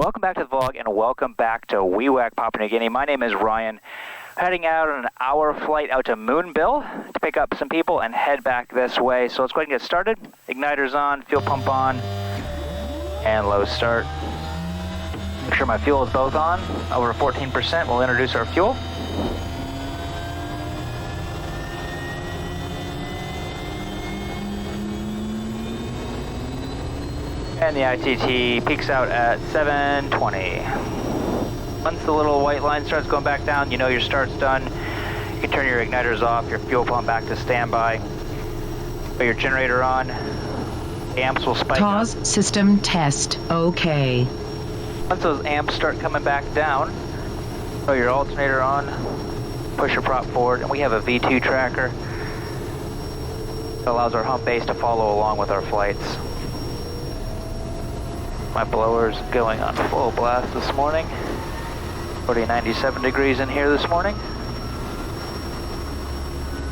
Welcome back to the vlog and welcome back to Wewak, Papua New Guinea. My name is Ryan. Heading out on an hour flight out to Moonbill to pick up some people and head back this way. So let's go ahead and get started. Igniter's on, fuel pump on, and low start. Make sure my fuel is both on. Over 14%, we'll introduce our fuel. And the ITT peaks out at 720. Once the little white line starts going back down, you know your start's done. You can turn your igniters off, your fuel pump back to standby. Put your generator on. Amps will spike TAWS up. system test, okay. Once those amps start coming back down, throw your alternator on, push your prop forward, and we have a V2 tracker that allows our hump base to follow along with our flights. My blower's going on full blast this morning. 97 degrees in here this morning.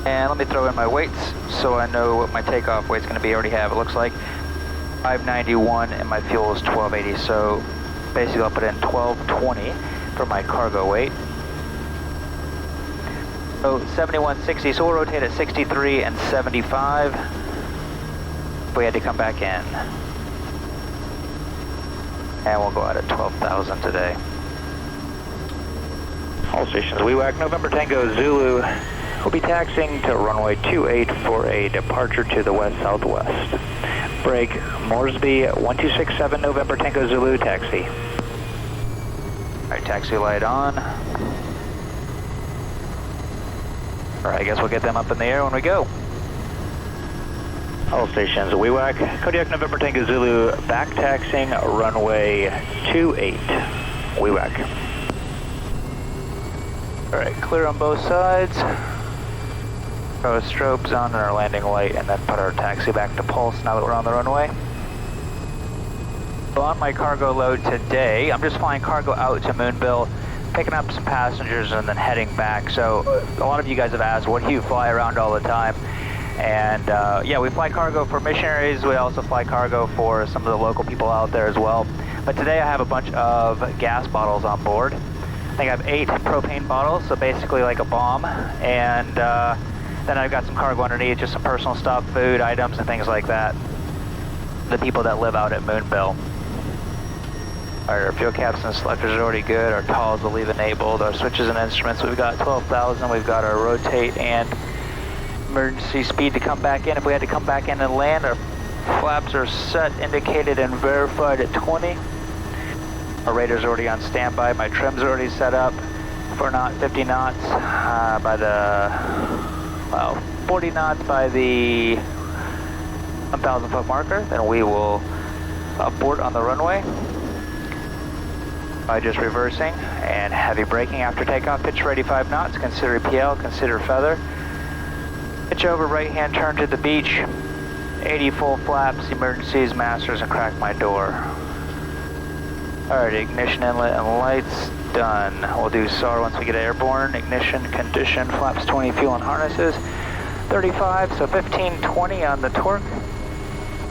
And let me throw in my weights so I know what my takeoff weight's going to be. I already have, it looks like 591 and my fuel is 1280. So basically I'll put in 1220 for my cargo weight. So 7160, so we'll rotate at 63 and 75 if we had to come back in. And we'll go out at 12,000 today. All stations, Wewak, November Tango Zulu. We'll be taxiing to runway 28 for a departure to the west-southwest. Break, Moresby 1267, November Tango Zulu, taxi. All right, taxi light on. All right, I guess we'll get them up in the air when we go. All stations, Wewak, Kodiak November Tango Zulu, back taxiing runway 28, Wewak. All right, clear on both sides. Throw our strobes on and our landing light, and then put our taxi back to pulse now that we're on the runway. So on my cargo load today, I'm just flying cargo out to Moonbill, picking up some passengers and then heading back. So a lot of you guys have asked, what do you fly around all the time? And yeah, we fly cargo for missionaries. We also fly cargo for some of the local people out there as well. But today I have a bunch of gas bottles on board. I think I have 8 propane bottles, so basically like a bomb. And then I've got some cargo underneath, just some personal stuff, food, items, and things like that. The people that live out at Moonbill. All right, our fuel caps and selectors are already good. Our TAWs will leave enabled. Our switches and instruments, we've got 12,000. We've got our rotate and emergency speed to come back in. If we had to come back in and land, our flaps are set, indicated, and verified at 20. Our radar's already on standby. My trim's already set up for 50 knots by the, well, 40 knots by the 1,000 foot marker. Then we will abort on the runway by just reversing and heavy braking after takeoff. Pitch for 85 knots. Consider PL, consider feather. Pitch over, right-hand turn to the beach, 80 full flaps, emergencies, masters, and crack my door. All right, ignition, inlet, and lights, done. We'll do SAR once we get airborne. Ignition, condition, flaps 20, fuel and harnesses, 35, so 1520 on the torque.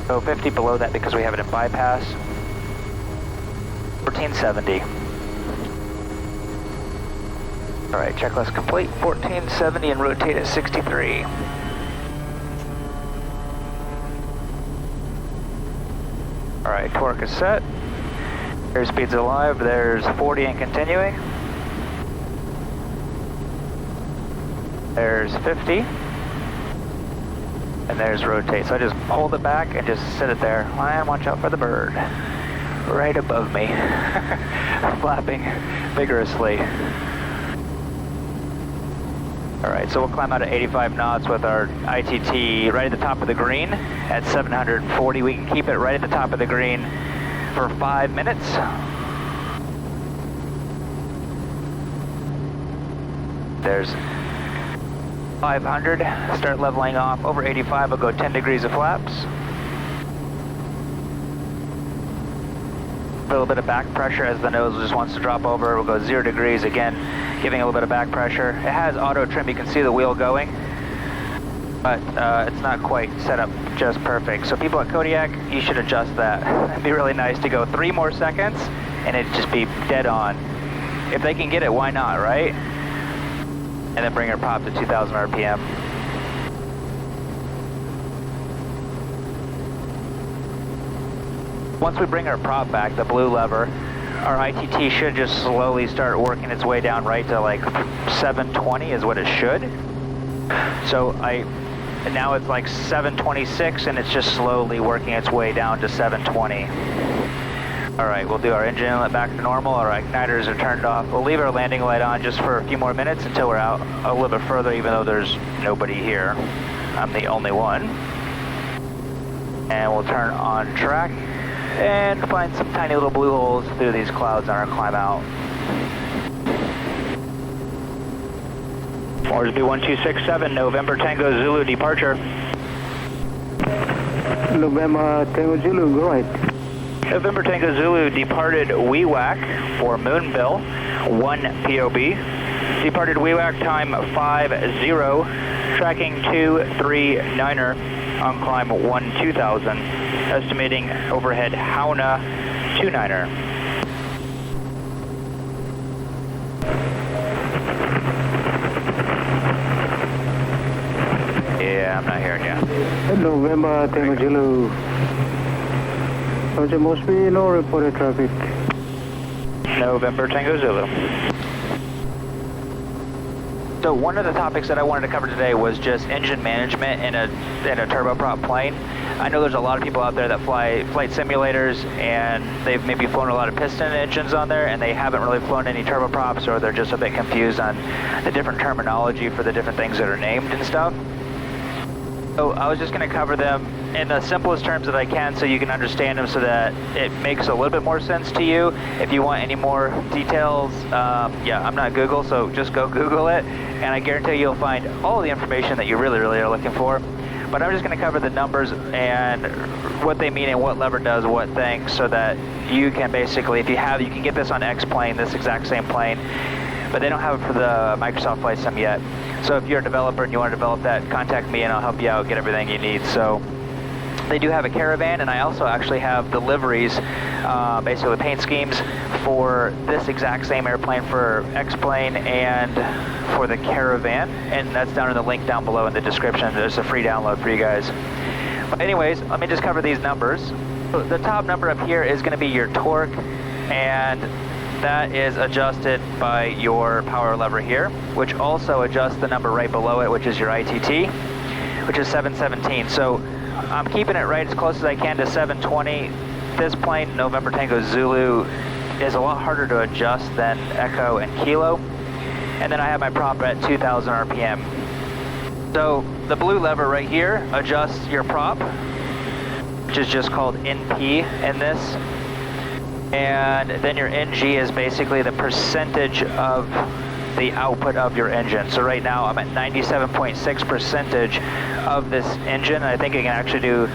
So 50 below that because we have it in bypass. 1470. All right, checklist complete, 1470 and rotate at 63. All right, torque is set. Airspeed's alive, there's 40 and continuing. There's 50. And there's rotate. So I just hold it back and just sit it there. And watch out for the bird. Right above me. Flapping vigorously. All right, so we'll climb out at 85 knots with our ITT right at the top of the green at 740. We can keep it right at the top of the green for 5 minutes. There's 500. Start leveling off over 85. We'll go 10 degrees of flaps. A little bit of back pressure as the nose just wants to drop over. We'll go 0 degrees again, giving a little bit of back pressure. It has auto trim, you can see the wheel going, but it's not quite set up just perfect. So people at Kodiak, you should adjust that. It'd be really nice to go 3 more seconds and it'd just be dead on. If they can get it, why not, right? And then bring our prop to 2,000 RPM. Once we bring our prop back, the blue lever, our ITT should just slowly start working its way down right to like 720 is what it should. So now it's like 726 and it's just slowly working its way down to 720. All right, we'll do our engine inlet back to normal. Our igniters are turned off. We'll leave our landing light on just for a few more minutes until we're out a little bit further, even though there's nobody here. I'm the only one. And we'll turn on track and find some tiny little blue holes through these clouds on our climb out. Orsby 1267, November Tango Zulu departure. November Tango Zulu, go right. November Tango Zulu departed WEWAC for Moonbill, 1 POB. Departed WEWAC time 50, tracking 239er on climb 2000. Estimating overhead Hauna 29er. Yeah, I'm not hearing you. November Tango Zulu. There must be no reported traffic. November Tango Zulu. So one of the topics that I wanted to cover today was just engine management in a turboprop plane. I know there's a lot of people out there that fly flight simulators and they've maybe flown a lot of piston engines on there and they haven't really flown any turboprops, or they're just a bit confused on the different terminology for the different things that are named and stuff. So I was just going to cover them in the simplest terms that I can so you can understand them, so that it makes a little bit more sense to you. If you want any more details, yeah, I'm not Google, so just go Google it, and I guarantee you'll find all the information that you really are looking for. But I'm just going to cover the numbers and what they mean and what lever does what thing, so that you can basically, if you can get this on X plane, this exact same plane, but they don't have it for the Microsoft Flight Sim yet. So if you're a developer and you want to develop that, contact me and I'll help you out, get everything you need. So they do have a Caravan, and I also actually have the liveries, basically the paint schemes for this exact same airplane for X-Plane and for the Caravan, and that's down in the link down below in the description. There's a free download for you guys. But anyways, let me just cover these numbers. The top number up here is going to be your torque, and that is adjusted by your power lever here, which also adjusts the number right below it, which is your ITT, which is 717. So I'm keeping it right as close as I can to 720. This plane, November Tango Zulu, is a lot harder to adjust than Echo and Kilo. And then I have my prop at 2,000 RPM. So the blue lever right here adjusts your prop, which is just called NP in this. And then your NG is basically the percentage of the output of your engine. So right now I'm at 97.6% of this engine. I think I can actually do,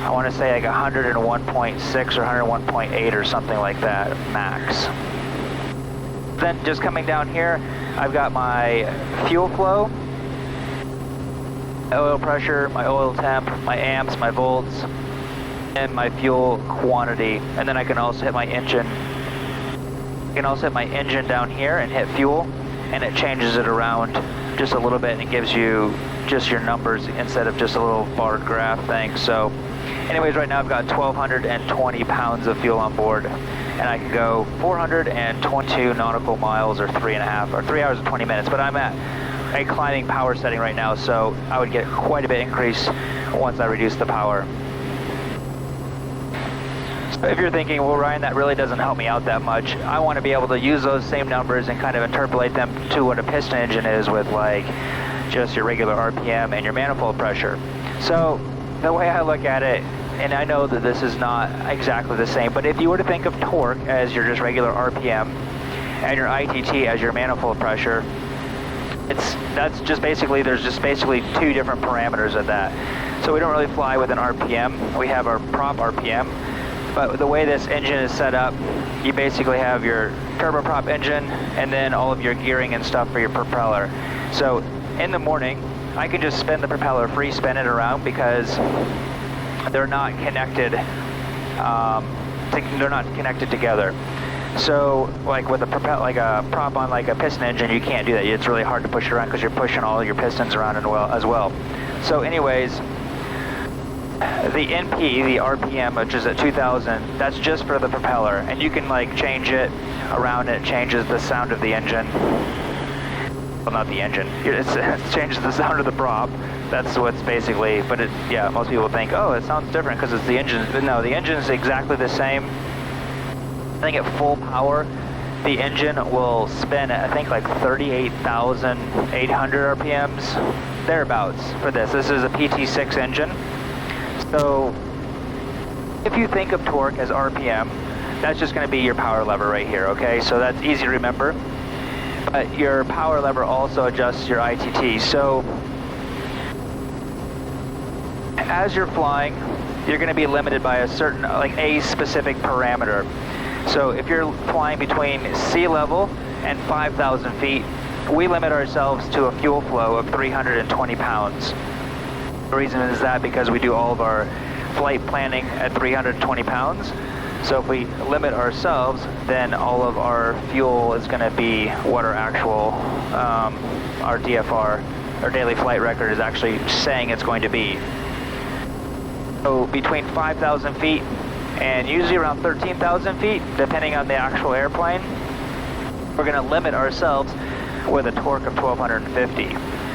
I want to say like 101.6 or 101.8 or something like that, max. Then just coming down here, I've got my fuel flow, oil pressure, my oil temp, my amps, my volts, and my fuel quantity. And then I can also hit my engine. I can also hit my engine down here and hit fuel, and it changes it around just a little bit, and it gives you just your numbers instead of just a little bar graph thing. So anyways, right now I've got 1,220 pounds of fuel on board, and I can go 422 nautical miles, or 3 hours and 20 minutes. But I'm at a climbing power setting right now, so I would get quite a bit increase once I reduce the power. So if you're thinking, well, Ryan, that really doesn't help me out that much, I want to be able to use those same numbers and kind of interpolate them to what a piston engine is with, like, just your regular RPM and your manifold pressure. So the way I look at it, and I know that this is not exactly the same, but if you were to think of torque as your just regular RPM and your ITT as your manifold pressure, there's just basically two different parameters of that. So we don't really fly with an RPM. We have our prop RPM, but the way this engine is set up, you basically have your turboprop engine and then all of your gearing and stuff for your propeller. So in the morning, I can just spin the propeller free, spin it around, because they're not connected. They're not connected together. So, like with a prop on like a piston engine, you can't do that. It's really hard to push it around because you're pushing all your pistons around as well. So, anyways, the NP, the RPM, which is at 2,000, that's just for the propeller, and you can like change it around. It changes the sound of the engine. Well, not the engine. It changes the sound of the prop. That's what's basically. But yeah, most people think, oh, it sounds different because it's the engine. But no, the engine is exactly the same. I think at full power, the engine will spin at, I think, like 38,800 RPMs, thereabouts for this. This is a PT6 engine. So if you think of torque as RPM, that's just going to be your power lever right here, okay? So that's easy to remember. But your power lever also adjusts your ITT. So as you're flying, you're going to be limited by a certain, like a specific parameter. So if you're flying between sea level and 5,000 feet, we limit ourselves to a fuel flow of 320 pounds. The reason is that because we do all of our flight planning at 320 pounds. So if we limit ourselves, then all of our fuel is going to be what our actual, our DFR, our daily flight record is actually saying it's going to be. So between 5,000 feet and usually around 13,000 feet, depending on the actual airplane, we're going to limit ourselves with a torque of 1,250.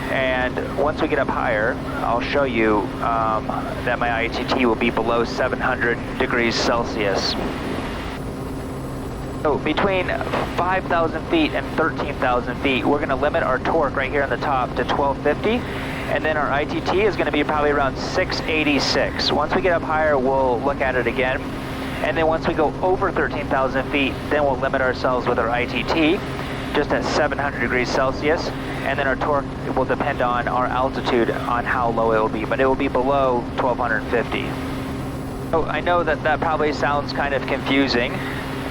And once we get up higher, I'll show you that my ITT will be below 700 degrees Celsius. So between 5,000 feet and 13,000 feet, we're going to limit our torque right here on the top to 1,250. And then our ITT is going to be probably around 686. Once we get up higher, we'll look at it again. And then once we go over 13,000 feet, then we'll limit ourselves with our ITT just at 700 degrees Celsius. And then our torque will depend on our altitude on how low it will be, but it will be below 1,250. So I know that that probably sounds kind of confusing,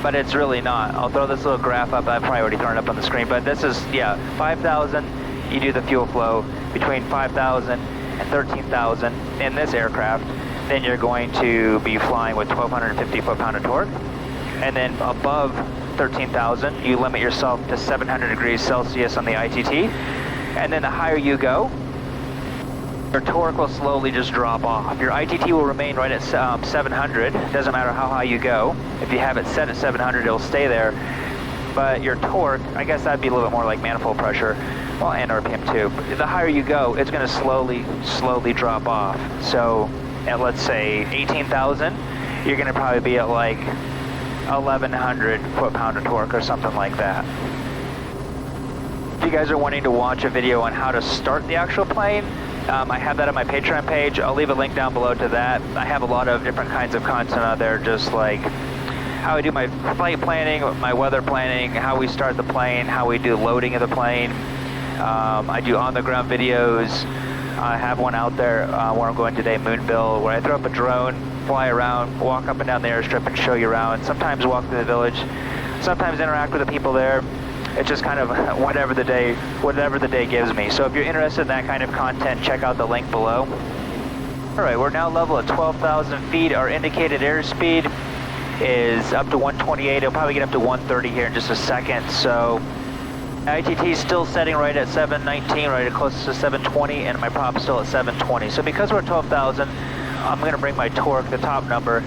but it's really not. I'll throw this little graph up. I've probably already thrown it up on the screen, but this is, yeah, 5,000, you do the fuel flow. Between 5,000 and 13,000 in this aircraft, then you're going to be flying with 1,250 foot-pound of torque. And then above 13,000, you limit yourself to 700 degrees Celsius on the ITT. And then the higher you go, your torque will slowly just drop off. Your ITT will remain right at 700. Doesn't matter how high you go. If you have it set at 700, it'll stay there. But your torque, I guess that'd be a little bit more like manifold pressure, well, and RPM too. But the higher you go, it's going to slowly drop off. So at, let's say, 18,000, you're going to probably be at like 1,100 foot-pound of torque or something like that. If you guys are wanting to watch a video on how to start the actual plane, I have that on my Patreon page. I'll leave a link down below to that. I have a lot of different kinds of content out there, just like how I do my flight planning, my weather planning, how we start the plane, how we do loading of the plane. I do on-the-ground videos. I have one out there where I'm going today, Moonville, where I throw up a drone, fly around, walk up and down the airstrip and show you around. Sometimes walk through the village, sometimes interact with the people there. It's just kind of whatever the day gives me. So if you're interested in that kind of content, check out the link below. All right, we're now level at 12,000 feet. Our indicated airspeed is up to 128. It'll probably get up to 130 here in just a second. So ITT is still setting right at 719, right at close to 720, and my prop's still at 720. So because we're at 12,000, I'm going to bring my torque, the top number,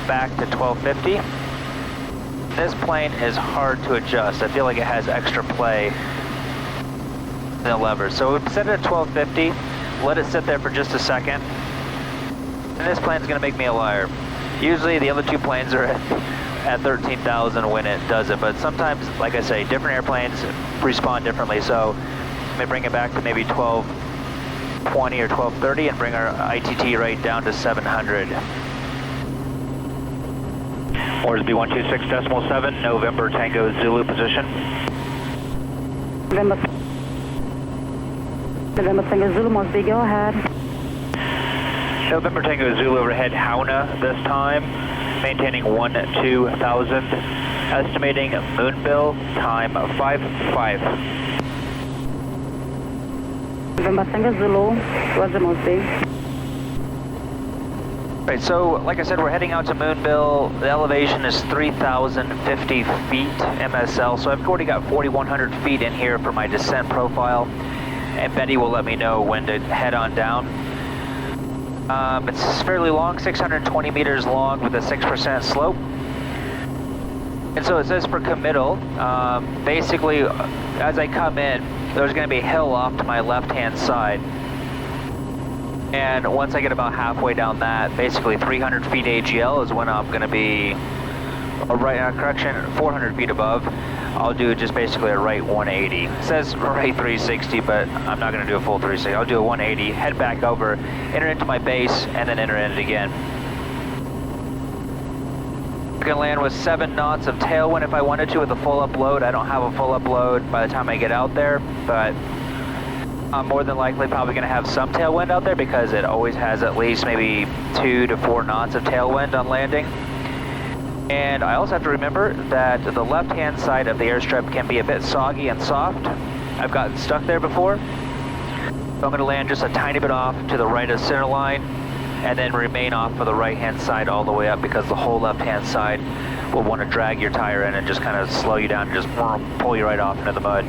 back to 1250. This plane is hard to adjust. I feel like it has extra play in the levers. So we set it at 1250, let it sit there for just a second, and this plane's going to make me a liar. Usually the other two planes are at 13,000 when it does it, but sometimes, like I say, different airplanes respond differently. So let me bring it back to maybe 1220 or 1230 and bring our ITT right down to 700. Orders B126.7, November Tango Zulu position. November Tango Zulu, Mosby, go ahead. November Tango Zulu overhead, Hauna this time, maintaining 12,000, estimating Moonville, time 5:05. November Tango Zulu, Roger Mosby. Right, so like I said, we're heading out to Moonbill. The elevation is 3,050 feet MSL, so I've already got 4,100 feet in here for my descent profile, and Betty will let me know when to head on down. It's fairly long, 620 meters long with a 6% slope. And so it says for committal, basically as I come in, there's going to be a hill off to my left-hand side. And once I get about halfway down that, basically 300 feet AGL is when I'm going to be, 400 feet above. I'll do just basically a right 180. It says right 360, but I'm not going to do a full 360. I'll do a 180, head back over, enter into my base, and then enter in it again. I'm going to land with 7 knots of tailwind if I wanted to with a full up load. I don't have a full up load by the time I get out there, but I'm more than likely probably going to have some tailwind out there because it always has at least maybe 2 to 4 knots of tailwind on landing. And I also have to remember that the left-hand side of the airstrip can be a bit soggy and soft. I've gotten stuck there before. So I'm going to land just a tiny bit off to the right of center line and then remain off for the right-hand side all the way up because the whole left-hand side will want to drag your tire in and just kind of slow you down and just pull you right off into the mud.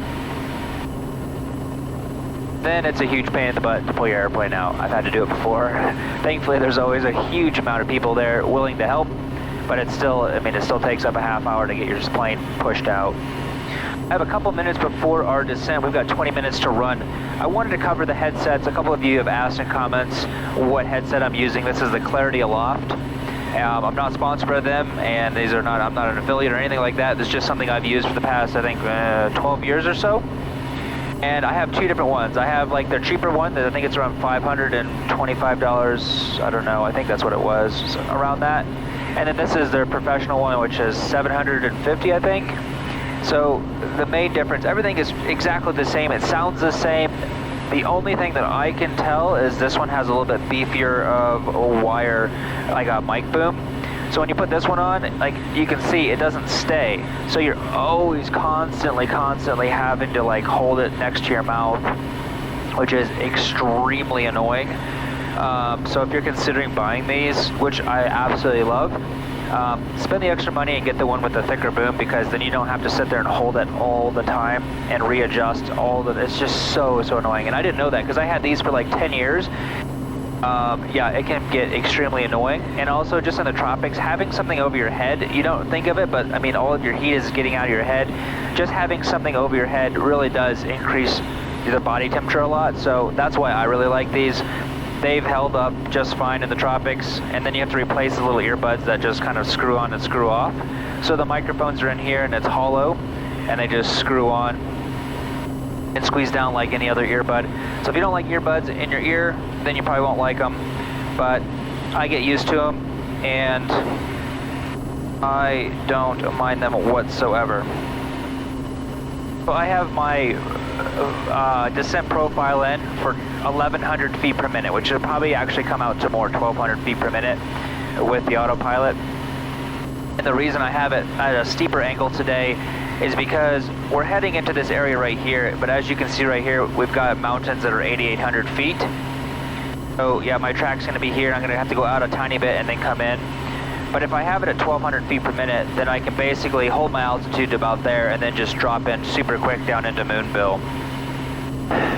Then it's a huge pain in the butt to pull your airplane out. I've had to do it before. Thankfully, there's always a huge amount of people there willing to help, but it's still, it still takes up a half hour to get your plane pushed out. I have a couple minutes before our descent. We've got 20 minutes to run. I wanted to cover the headsets. A couple of you have asked in comments what headset I'm using. This is the Clarity Aloft. I'm not sponsored by them, and these are not, I'm not an affiliate or anything like that. This is just something I've used for the past, I think, 12 years or so. And I have 2 different ones. I have like their cheaper one that I think it's around $525. I don't know. I think that's what it was, around that. And then this is their professional one, which is $750, I think. So the main difference, everything is exactly the same. It sounds the same. The only thing that I can tell is this one has a little bit beefier of a wire, like a mic boom. So when you put this one on, like you can see, it doesn't stay. So you're always constantly having to like hold it next to your mouth, which is extremely annoying. So if you're considering buying these, which I absolutely love, spend the extra money and get the one with the thicker boom, because then you don't have to sit there and hold it all the time and readjust all the, it's just so annoying. And I didn't know that because I had these for like 10 years. Yeah, it can get extremely annoying. And also just in the tropics, having something over your head, you don't think of it, but I mean, all of your heat is getting out of your head. Just having something over your head really does increase the body temperature a lot. So that's why I really like these. They've held up just fine in the tropics, and then you have to replace the little earbuds that just kind of screw on and screw off. So the microphones are in here and it's hollow, and they just screw on and squeeze down like any other earbud. So if you don't like earbuds in your ear, then you probably won't like them. But I get used to them, and I don't mind them whatsoever. So I have my descent profile in for 1,100 feet per minute, which would probably actually come out to more 1,200 feet per minute with the autopilot. And the reason I have it at a steeper angle today is because we're heading into this area right here, but as you can see right here, we've got mountains that are 8,800 feet. So yeah, my track's gonna be here. I'm gonna have to go out a tiny bit and then come in. But if I have it at 1,200 feet per minute, then I can basically hold my altitude to about there and then just drop in super quick down into Moonbill.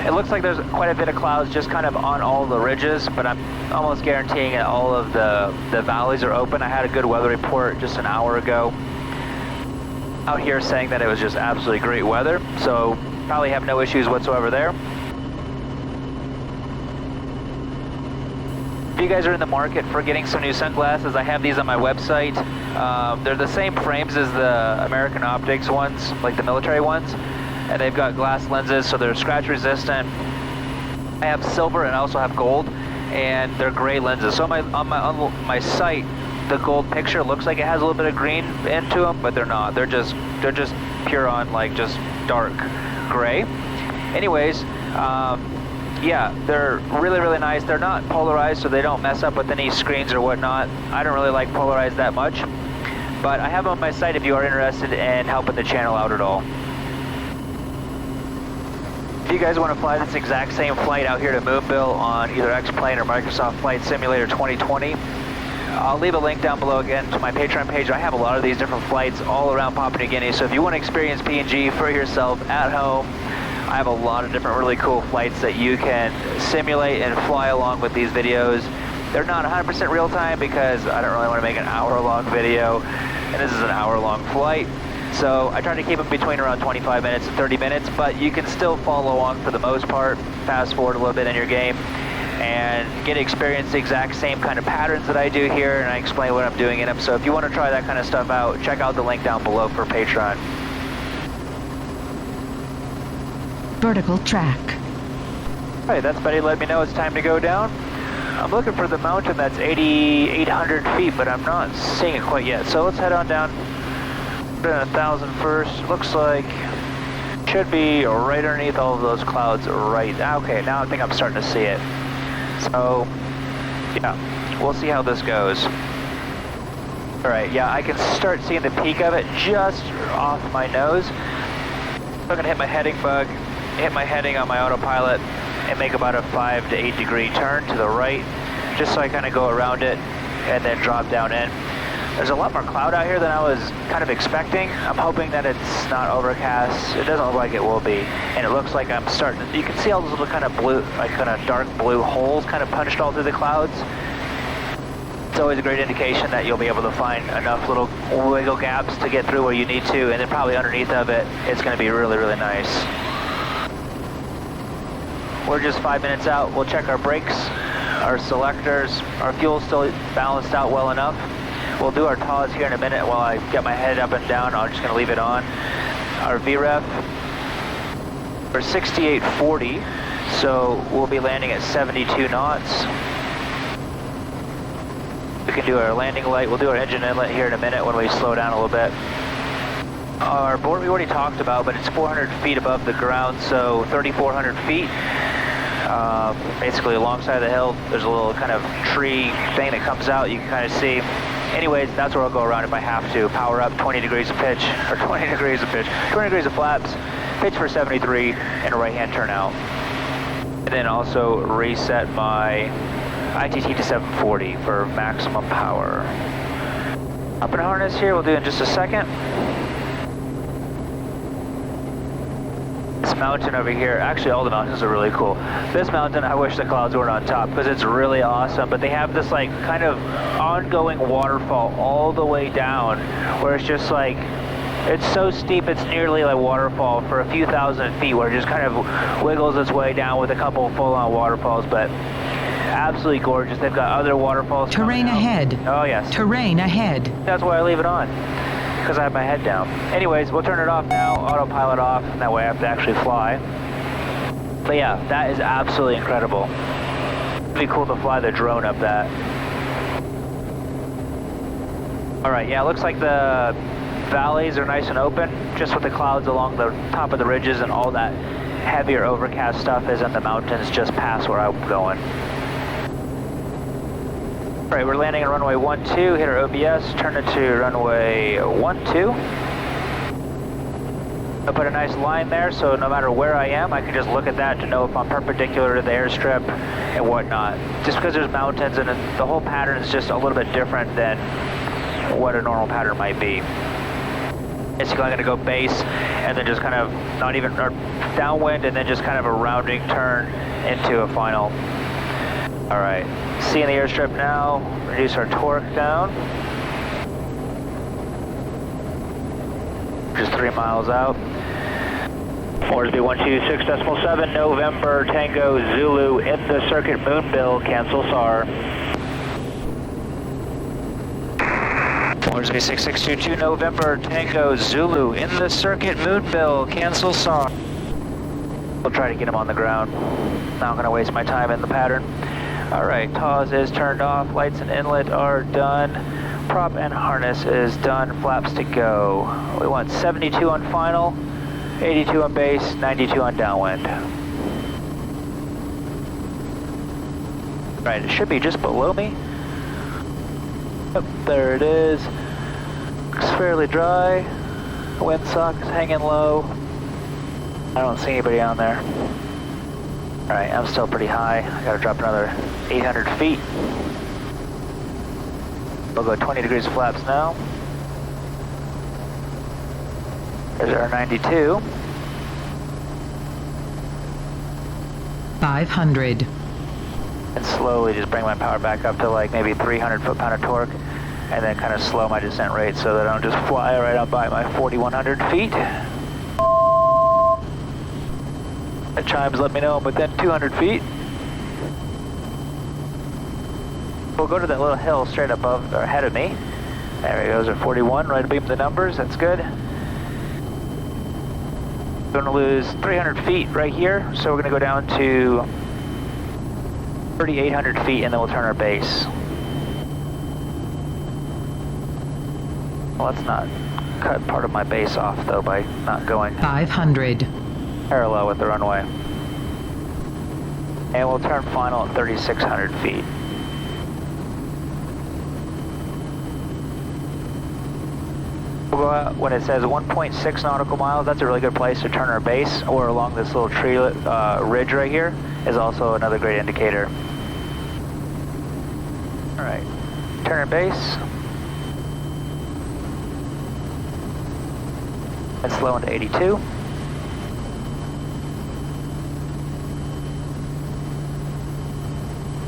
It looks like there's quite a bit of clouds just kind of on all the ridges, but I'm almost guaranteeing that all of the valleys are open. I had a good weather report just an hour ago out here saying that it was just absolutely great weather, so probably have no issues whatsoever there. If you guys are in the market for getting some new sunglasses, I have these on my website. They're the same frames as the American Optics ones, like the military ones, and they've got glass lenses, so they're scratch resistant. I have silver and I also have gold, and they're gray lenses. So on my site, the gold picture looks like it has a little bit of green into them, but they're not. They're just pure on, like, just dark gray. Anyways, yeah, they're really nice. They're not polarized, so they don't mess up with any screens or whatnot. I don't really like polarized that much, but I have them on my site if you are interested in helping the channel out at all. If you guys want to fly this exact same flight out here to Moonbill on either X-Plane or Microsoft Flight Simulator 2020, I'll leave a link down below again to my Patreon page. I have a lot of these different flights all around Papua New Guinea, so if you want to experience PNG for yourself at home, I have a lot of different really cool flights that you can simulate and fly along with these videos. They're not 100% real time because I don't really want to make an hour-long video, and this is an hour-long flight. So I try to keep them between around 25 minutes and 30 minutes, but you can still follow along for the most part, fast forward a little bit in your game, and get to experience the exact same kind of patterns that I do here, and I explain what I'm doing in them. So if you want to try that kind of stuff out, check out the link down below for Patreon. Vertical track. Alright, that's Betty let me know it's time to go down. I'm looking for the mountain that's 8,800 feet, but I'm not seeing it quite yet. So let's head on down. Put in 1,000 first. Looks like should be right underneath all of those clouds right. Okay, now I think I'm starting to see it. So, yeah, we'll see how this goes. Alright, yeah, I can start seeing the peak of it just off my nose. I'm going to hit my heading bug, hit my heading on my autopilot, and make about a 5 to 8 degree turn to the right, just so I kind of go around it and then drop down in. There's a lot more cloud out here than I was kind of expecting. I'm hoping that it's not overcast. It doesn't look like it will be. And it looks like I'm starting to, you can see all those little kind of blue, like kind of dark blue holes kind of punched all through the clouds. It's always a great indication that you'll be able to find enough little wiggle gaps to get through where you need to, and then probably underneath of it, it's going to be really, really nice. We're just 5 minutes out. We'll check our brakes, our selectors, our fuel's still balanced out well enough. We'll do our TAWs here in a minute while I get my head up and down. I'm just going to leave it on. Our VREF, we're 6840, so we'll be landing at 72 knots. We can do our landing light. We'll do our engine inlet here in a minute when we slow down a little bit. Our board we already talked about, but it's 400 feet above the ground, so 3,400 feet. Basically alongside the hill, there's a little kind of tree thing that comes out, you can kind of see. Anyways, that's where I'll go around if I have to. Power up 20 degrees of pitch, or 20 degrees of pitch, 20 degrees of flaps, pitch for 73, and a right-hand turnout. And then also reset my ITT to 740 for maximum power. Up in harness here, we'll do in just a second. This mountain over here, actually all the mountains are really cool. This mountain, I wish the clouds weren't on top because it's really awesome, but they have this like kind of ongoing waterfall all the way down where it's just like, it's so steep it's nearly like waterfall for a few thousand feet where it just kind of wiggles its way down with a couple full-on waterfalls, but absolutely gorgeous. They've got other waterfalls. Terrain ahead. Oh yes. Terrain ahead. That's why I leave it on, because I have my head down. Anyways, we'll turn it off now, autopilot off, and that way I have to actually fly. But yeah, that is absolutely incredible. It'd be cool to fly the drone up that. Alright, yeah, it looks like the valleys are nice and open, just with the clouds along the top of the ridges, and all that heavier overcast stuff is in the mountains just past where I'm going. Alright, we're landing on runway 12, hit our OBS, turn it to runway 12. I'll put a nice line there, so no matter where I am, I can just look at that to know if I'm perpendicular to the airstrip and whatnot. Just because there's mountains and the whole pattern is just a little bit different than what a normal pattern might be. Basically, I'm going to go base and then just kind of not even, or downwind and then just kind of a rounding turn into a final. Alright, seeing the airstrip now, reduce our torque down. Just 3 miles out. Orders be 126.7, November, Tango, Zulu, in the circuit, Moonbill, cancel SAR. Orders be 6622, November, Tango, Zulu, in the circuit, Moonbill, cancel SAR. We'll try to get him on the ground. Not going to waste my time in the pattern. Alright, TAWS is turned off, lights and inlet are done. Prop and harness is done, flaps to go. We want 72 on final, 82 on base, 92 on downwind. Right, it should be just below me. Yep, there it is. Looks fairly dry. Windsock is hanging low. I don't see anybody on there. Alright, I'm still pretty high. I gotta drop another 800 feet. We'll go 20 degrees flaps now. There's our 92. 500. And slowly just bring my power back up to like maybe 300 foot-pound of torque, and then kind of slow my descent rate so that I don't just fly right up by my 4,100 feet. The chimes let me know I'm within 200 feet. We'll go to that little hill straight above or ahead of me. There he goes, at 41, right beam the numbers, that's good. Going to lose 300 feet right here, so we're going to go down to 3,800 feet and then we'll turn our base. Well, let's not cut part of my base off though by not going 500. parallel with the runway. And we'll turn final at 3,600 feet. We'll go out when it says 1.6 nautical miles. That's a really good place to turn our base, or along this little tree ridge right here is also another great indicator. All right, turn our base. And slow into 82.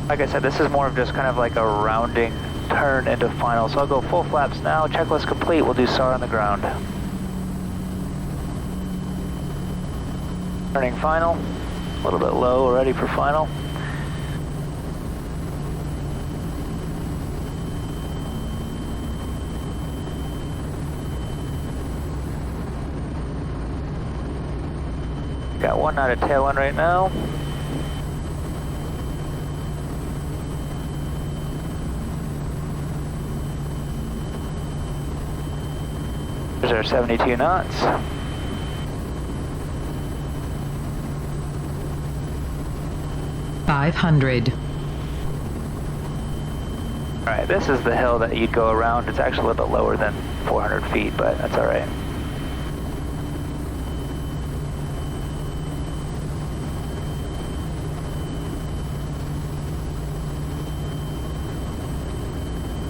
Like I said, this is more of just kind of like a rounding turn into final. So I'll go full flaps now. Checklist complete. We'll do SAR on the ground. Turning final. A little bit low already for final. Got 1 knot of tailwind right now. There's our 72 knots. $500. All right, this is the hill that you'd go around. It's actually a little bit lower than 400 feet, but that's all right.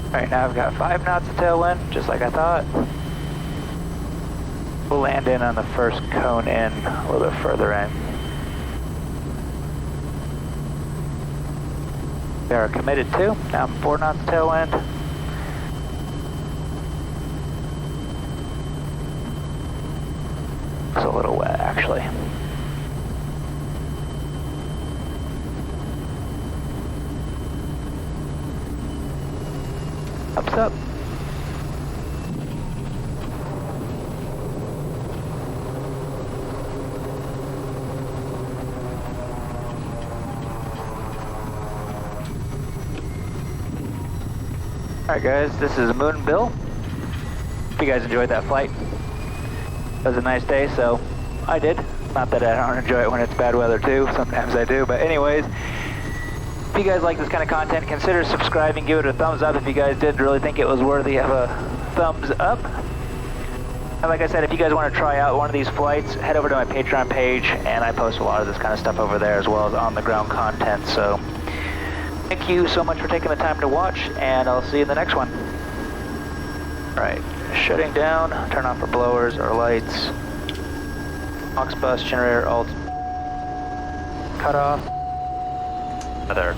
All right, now I've got 5 knots of tailwind, just like I thought. We'll land in on the first cone in, a little bit further in. We are committed to. Now I'm 4 knots of tailwind. It's a little wet, actually. Ups up. Alright guys, this is Moon Bill. Hope you guys enjoyed that flight. It was a nice day, so I did. Not that I don't enjoy it when it's bad weather too, sometimes I do, but anyways, if you guys like this kind of content, consider subscribing, give it a thumbs up if you guys did really think it was worthy of a thumbs up. And like I said, if you guys want to try out one of these flights, head over to my Patreon page, and I post a lot of this kind of stuff over there as well as on-the-ground content, so thank you so much for taking the time to watch, and I'll see you in the next one. Alright, shutting down, turn off our blowers, our lights, aux bus, generator, alt, cut off, other.